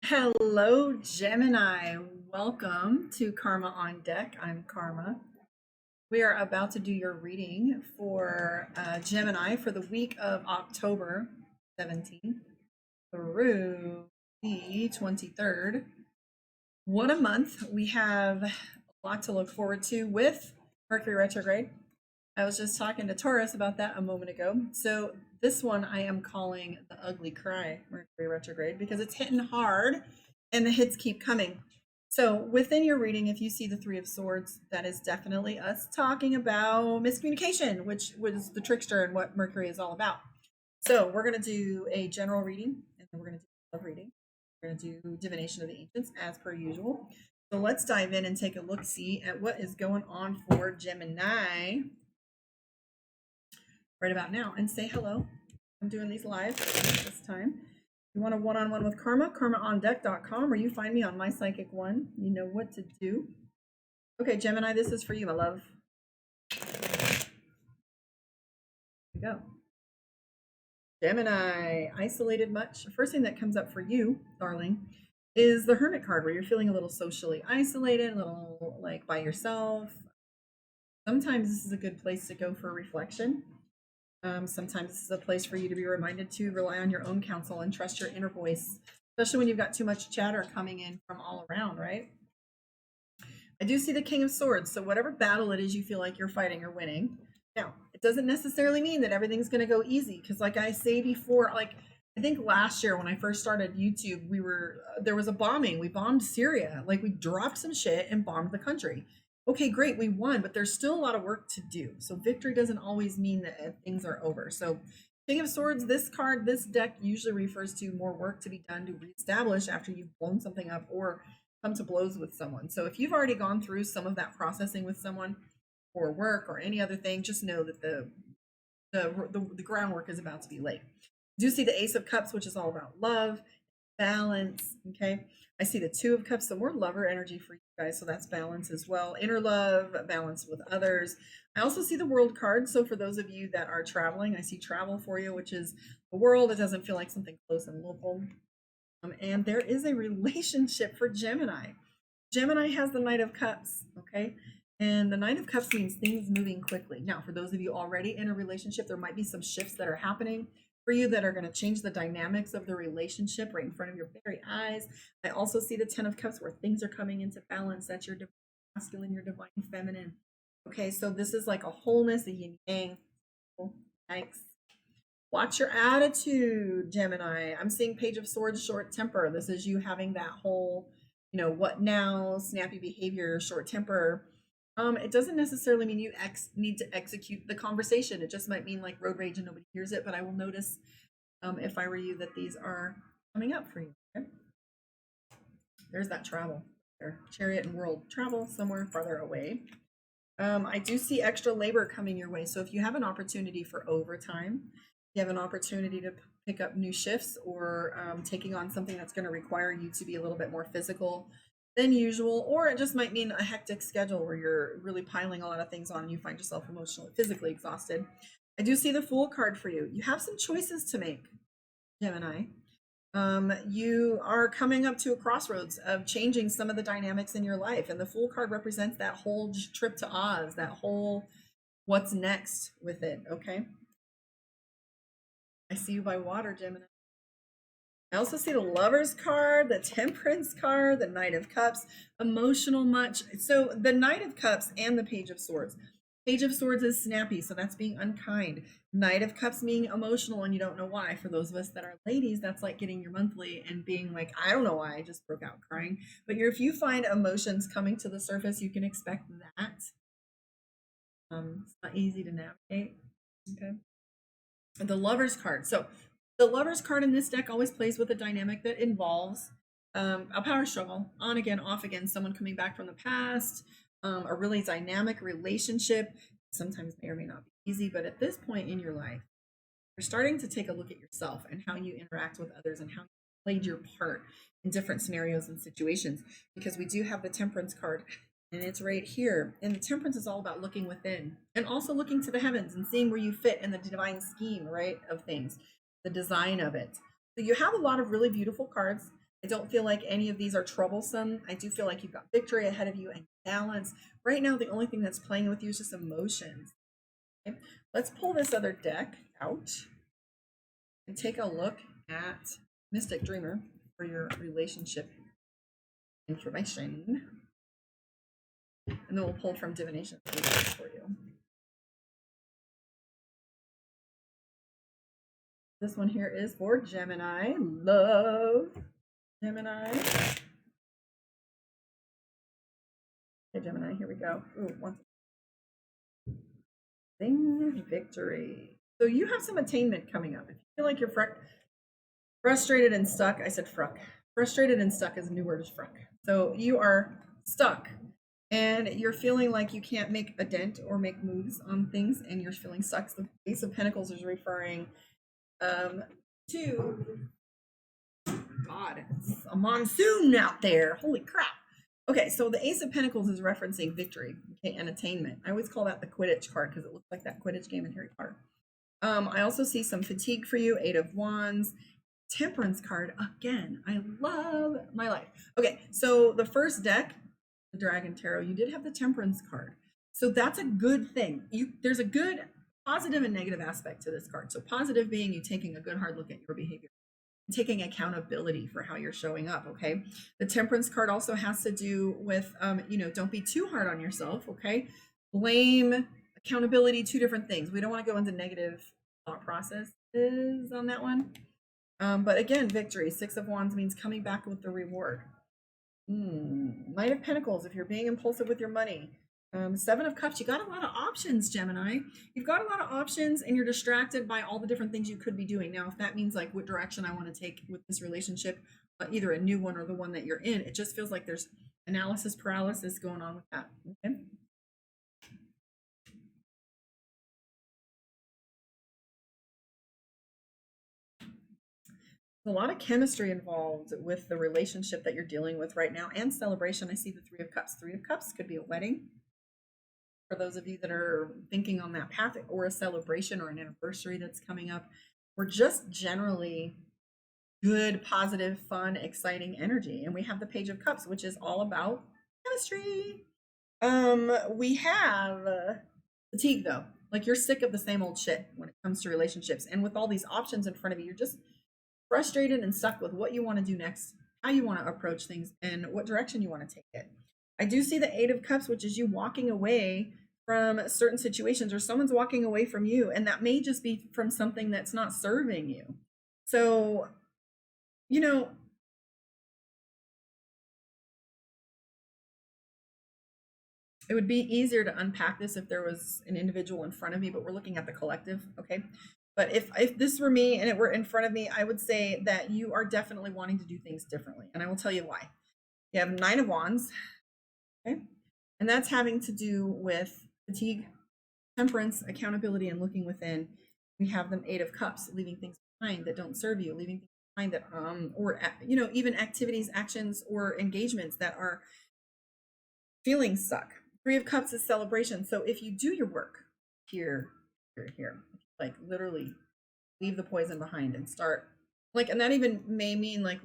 Hello, Gemini. Welcome to Karma on Deck. I'm Karma. We are about to do your reading for Gemini for the week of October 17th through the 23rd. What a month. We have a lot to look forward to with Mercury retrograde. I was just talking to Taurus about that a moment ago. So, this one I am calling the ugly cry, Mercury retrograde, because it's hitting hard and the hits keep coming. So, within your reading, if you see the Three of Swords, that is definitely us talking about miscommunication, which was the trickster and what Mercury is all about. So, we're going to do a general reading and then we're going to do a love reading. We're going to do divination of the ancients as per usual. So, let's dive in and take a look see at what is going on for Gemini right about now and say hello. I'm doing these live this time. You want a one-on-one with Karma, karmaondeck.com, or you find me on My Psychic One. You know what to do. Okay, Gemini, this is for you, my love. Here we go. Gemini, isolated much? The first thing that comes up for you, darling, is the Hermit card, where you're feeling a little socially isolated, a little like by yourself. Sometimes this is a good place to go for reflection. Sometimes this is a place for you to be reminded to rely on your own counsel and trust your inner voice, especially when you've got too much chatter coming in from all around, right? I do see the King of Swords, so whatever battle it is you feel like you're fighting or winning. Now, it doesn't necessarily mean that everything's going to go easy, because like I say before, like I think last year when I first started YouTube, there was a bombing. We bombed Syria. Like we dropped some shit and bombed the country. Okay, great, we won, but there's still a lot of work to do. So victory doesn't always mean that things are over. So King of Swords, this card, this deck usually refers to more work to be done to reestablish after you've blown something up or come to blows with someone. So if you've already gone through some of that processing with someone or work or any other thing, just know that the groundwork is about to be laid. Do see the Ace of Cups, which is all about love, balance. Okay. I see the Two of Cups, so more lover energy for you guys. So that's balance as well. Inner love, balance with others. I also see the World card. So for those of you that are traveling, I see travel for you, which is the world. It doesn't feel like something close and local. And there is a relationship for Gemini. Gemini has the Knight of Cups. Okay. And the Knight of Cups means things moving quickly. Now, for those of you already in a relationship, there might be some shifts that are happening for you that are going to change the dynamics of the relationship right in front of your very eyes. I also see the Ten of Cups where things are coming into balance. That's your divine masculine, your divine feminine. Okay, so this is like a wholeness, a yin yang. Thanks. Watch your attitude, Gemini. I'm seeing Page of Swords, short temper. This is you having that whole, what now, snappy behavior, short temper. It doesn't necessarily mean you need to execute the conversation. It just might mean like road rage and nobody hears it. But I will notice, if I were you, that these are coming up for you. Okay? There's that travel. There, Chariot and World, travel somewhere farther away. I do see extra labor coming your way. So if you have an opportunity for overtime, you have an opportunity to pick up new shifts or taking on something that's going to require you to be a little bit more physical than usual, or it just might mean a hectic schedule where you're really piling a lot of things on and you find yourself emotionally, physically exhausted. I do see the Fool card for you. You have some choices to make, Gemini. You are coming up to a crossroads of changing some of the dynamics in your life, and the Fool card represents that whole trip to Oz, that whole what's next with it. Okay. I see you by water, Gemini. I also see the Lovers card, the Temperance card, the Knight of Cups, emotional much. So the Knight of Cups and the Page of Swords. Page of Swords is snappy, so that's being unkind. Knight of Cups being emotional and you don't know why. For those of us that are ladies, that's like getting your monthly and being like, I don't know why, I just broke out crying. But if you find emotions coming to the surface, you can expect that. It's not easy to navigate. Okay. The Lovers card. So the Lovers card in this deck always plays with a dynamic that involves a power struggle, on again, off again, someone coming back from the past, a really dynamic relationship. Sometimes may or may not be easy, but at this point in your life, you're starting to take a look at yourself and how you interact with others and how you played your part in different scenarios and situations. Because we do have the Temperance card, and it's right here. And the Temperance is all about looking within and also looking to the heavens and seeing where you fit in the divine scheme, right, of things, the design of it. So you have a lot of really beautiful cards. I don't feel like any of these are troublesome. I do feel like you've got victory ahead of you and balance. Right now, the only thing that's playing with you is just emotions. Okay? Let's pull this other deck out and take a look at Mystic Dreamer for your relationship information. And then we'll pull from Divination for you. This one here is for Gemini. Love Gemini. Okay, Gemini, here we go. Ooh, one thing, victory. So you have some attainment coming up. If you feel like you're frustrated and stuck, I said fruck. Frustrated and stuck is a new word, is fruck. So you are stuck and you're feeling like you can't make a dent or make moves on things, and you're feeling stuck. The Ace of Pentacles is referring to God, it's a monsoon out there. Holy crap. Okay, so the Ace of Pentacles is referencing victory, okay, and attainment. I always call that the Quidditch card because it looks like that Quidditch game in Harry Potter. I also see some fatigue for you, Eight of Wands, Temperance card again. I love my life. Okay, so the first deck, the Dragon Tarot, you did have the Temperance card. So that's a good thing. There's a good positive and negative aspect to this card. So positive being you taking a good hard look at your behavior, taking accountability for how you're showing up. Okay, the Temperance card also has to do with don't be too hard on yourself. Okay, blame, accountability, two different things. We don't want to go into negative thought processes on that one. But again, victory, Six of Wands means coming back with the reward. Knight of Pentacles, if you're being impulsive with your money. Seven of Cups, you got a lot of options, Gemini. You've got a lot of options and you're distracted by all the different things you could be doing. Now, if that means like what direction I want to take with this relationship, either a new one or the one that you're in, it just feels like there's analysis paralysis going on with that. Okay. A lot of chemistry involved with the relationship that you're dealing with right now, and celebration. I see the Three of Cups. Three of Cups could be a wedding for those of you that are thinking on that path, or a celebration or an anniversary that's coming up, or just generally good, positive, fun, exciting energy. And we have the Page of Cups, which is all about chemistry. We have fatigue though. Like you're sick of the same old shit when it comes to relationships, and with all these options in front of you, you're just frustrated and stuck with what you want to do next, how you want to approach things, and what direction you want to take it. I do see the Eight of Cups, which is you walking away from certain situations, or someone's walking away from you, and that may just be from something that's not serving you. So, it would be easier to unpack this if there was an individual in front of me, but we're looking at the collective, okay? But if this were me and it were in front of me, I would say that you are definitely wanting to do things differently. And I will tell you why. You have Nine of Wands, okay? And that's having to do with fatigue, temperance, accountability, and looking within. We have the Eight of Cups, leaving things behind that don't serve you, leaving things behind that, or, even activities, actions, or engagements that are feeling stuck. Three of Cups is celebration. So if you do your work here, like literally leave the poison behind and start like, and that even may mean like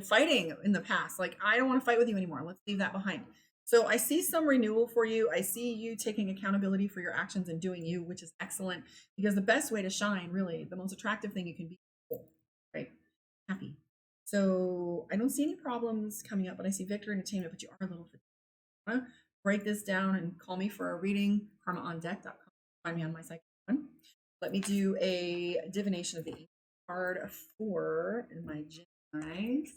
fighting in the past. Like, I don't want to fight with you anymore. Let's leave that behind. So I see some renewal for you. I see you taking accountability for your actions and doing you, which is excellent, because the best way to shine, really, the most attractive thing you can be, right? Happy. So I don't see any problems coming up, but I see victory and attainment, but you are a little fatigued. Break this down and call me for a reading, karmaondeck.com. Find me on my site. Let me do a divination of the card for my Geminis.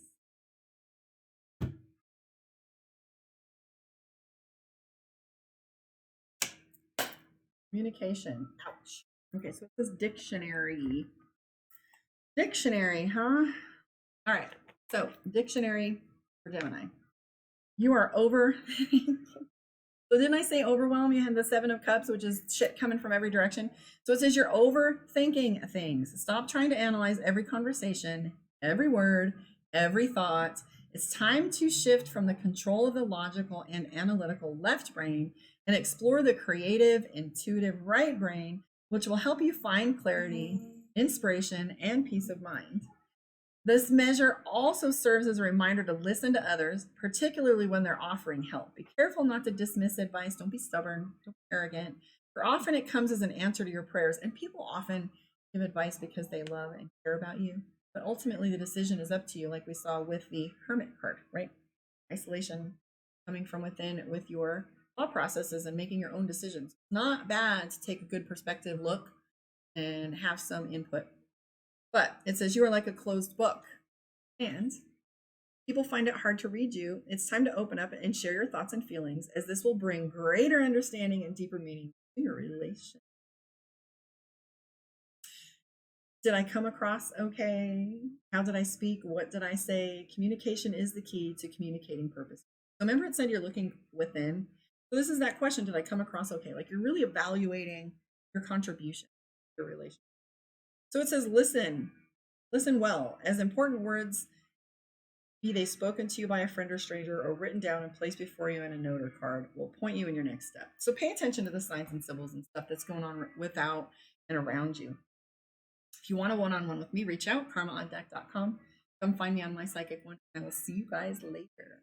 Communication. Ouch. Okay, so it says dictionary. Dictionary, huh? All right. So dictionary for Gemini. You are over. So didn't I say overwhelm? You had the Seven of Cups, which is shit coming from every direction. So it says you're overthinking things. Stop trying to analyze every conversation, every word, every thought. It's time to shift from the control of the logical and analytical left brain and explore the creative, intuitive right brain, which will help you find clarity, inspiration, and peace of mind. This measure also serves as a reminder to listen to others, particularly when they're offering help. Be careful not to dismiss advice. Don't be stubborn. Don't be arrogant. For often it comes as an answer to your prayers, and people often give advice because they love and care about you. But ultimately, the decision is up to you, like we saw with the Hermit card, right? Isolation, coming from within with your thought processes and making your own decisions. Not bad to take a good perspective look and have some input. But it says you are like a closed book, and people find it hard to read you. It's time to open up and share your thoughts and feelings, as this will bring greater understanding and deeper meaning to your relationship. Did I come across okay? How did I speak? What did I say? Communication is the key to communicating purpose. So remember, it said you're looking within. So this is that question: did I come across okay? Like, you're really evaluating your contribution to your relationship. So it says, listen well. As important words, be they spoken to you by a friend or stranger or written down and placed before you in a note or card, will point you in your next step. So pay attention to the signs and symbols and stuff that's going on without and around you. If you want a one-on-one with me, reach out, karmaondeck.com. Come find me on my psychic one. I will see you guys later.